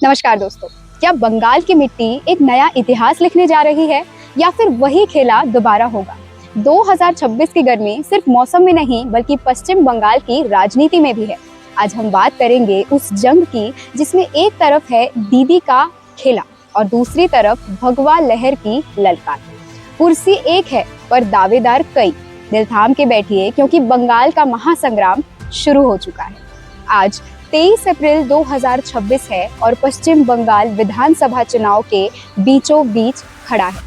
नमस्कार दोस्तों, क्या बंगाल की मिट्टी एक नया इतिहास लिखने जा रही है या फिर वही खेला दोबारा होगा? 2026 की गर्मी सिर्फ मौसम में नहीं बल्कि पश्चिम बंगाल की राजनीति में भी है। आज हम बात करेंगे उस जंग की जिसमें एक तरफ है दीदी का खेला और दूसरी तरफ भगवा लहर की ललकार। कुर्सी एक है पर दावेदार कई। दिल थाम के बैठिए क्योंकि बंगाल का महासंग्राम शुरू हो चुका है। आज 23 अप्रैल 2026 है और पश्चिम बंगाल विधानसभा चुनाव के बीचों बीच खड़ा है।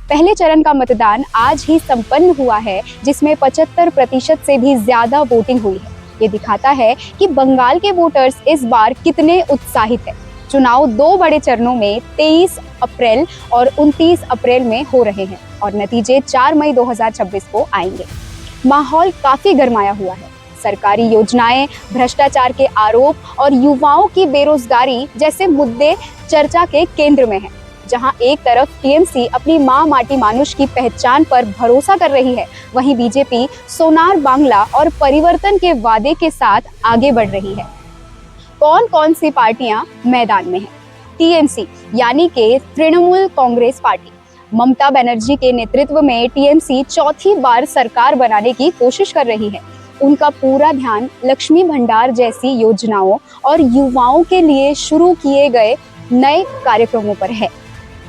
पहले चरण का मतदान आज ही संपन्न हुआ है, जिसमें 75% से भी ज्यादा वोटिंग हुई है। ये दिखाता है कि बंगाल के वोटर्स इस बार कितने उत्साहित हैं। चुनाव दो बड़े चरणों में 23 अप्रैल और 29 अप्रैल में हो रहे हैं और नतीजे 4 मई 2026 को आएंगे। माहौल काफी गर्माया हुआ है। सरकारी योजनाएं, भ्रष्टाचार के आरोप और युवाओं की बेरोजगारी जैसे मुद्दे चर्चा के केंद्र में हैं। जहां एक तरफ टीएमसी अपनी मां माटी मानुष की पहचान पर भरोसा कर रही है, वहीं बीजेपी सोनार बांग्ला और परिवर्तन के वादे के साथ आगे बढ़ रही है। कौन कौन सी पार्टियां मैदान में हैं? टीएमसी यानी कि तृणमूल कांग्रेस पार्टी। ममता बनर्जी के नेतृत्व में टीएमसी चौथी बार सरकार बनाने की कोशिश कर रही है। उनका पूरा ध्यान लक्ष्मी भंडार जैसी योजनाओं और युवाओं के लिए शुरू किए गए नए कार्यक्रमों पर है।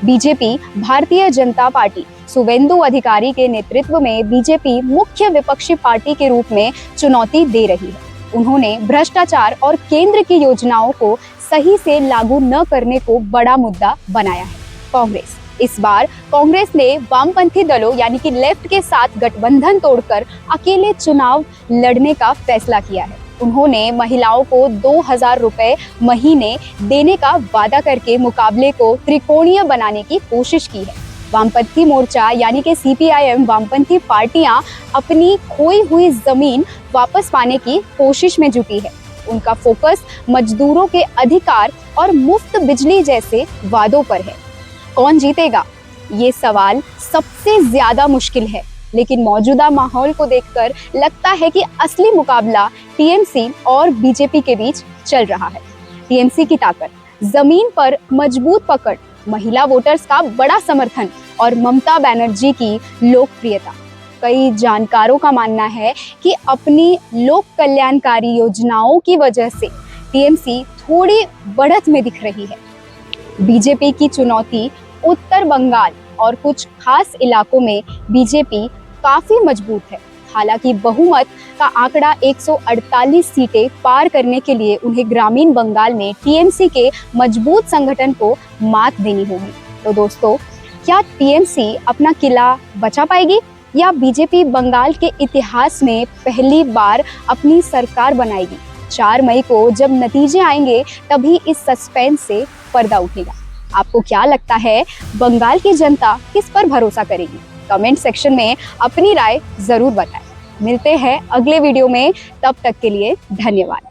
बीजेपी भारतीय जनता पार्टी शुवेंदु अधिकारी के नेतृत्व में बीजेपी मुख्य विपक्षी पार्टी के रूप में चुनौती दे रही है। उन्होंने भ्रष्टाचार और केंद्र की योजनाओं को सही से लागू न करने को बड़ा मुद्दा बनाया है। कांग्रेस इस बार कांग्रेस ने वामपंथी दलों यानी कि लेफ्ट के साथ गठबंधन तोड़कर अकेले चुनाव लड़ने का फैसला किया है। उन्होंने महिलाओं को 2000 रुपए महीने देने का वादा करके मुकाबले को त्रिकोणीय बनाने की कोशिश की है। वामपंथी मोर्चा यानी कि सीपीआईएम वामपंथी पार्टियां अपनी खोई हुई जमीन वापस पाने की कोशिश में जुटी है। उनका फोकस मजदूरों के अधिकार और मुफ्त बिजली जैसे वादों पर है। कौन जीतेगा? ये सवाल सबसे ज्यादा मुश्किल है, लेकिन मौजूदा माहौल को देखकर लगता है कि असली मुकाबला टीएमसी और बीजेपी के बीच चल रहा है। टीएमसी की ताकत, जमीन पर मजबूत पकड़, महिला वोटर्स का बड़ा समर्थन और ममता बनर्जी की लोकप्रियता। कई जानकारों का मानना है कि अपनी लोक कल्याणकारी योजनाओं की वजह से टीएमसी थोड़ी बढ़त में दिख रही है। बीजेपी की चुनौती उत्तर बंगाल और कुछ खास इलाकों में बीजेपी काफी मजबूत है। हालांकि बहुमत का आंकड़ा 148 सीटें पार करने के लिए उन्हें ग्रामीण बंगाल में टीएमसी के मजबूत संगठन को मात देनी होगी। तो दोस्तों, क्या टीएमसी अपना किला बचा पाएगी या बीजेपी बंगाल के इतिहास में पहली बार अपनी सरकार बनाएगी? 4 मई को जब नतीजे आएंगे तभी इस सस्पेंस से पर्दा उठेगा। आपको क्या लगता है, बंगाल की जनता किस पर भरोसा करेगी? कमेंट सेक्शन में अपनी राय जरूर बताएं। मिलते हैं अगले वीडियो में, तब तक के लिए धन्यवाद।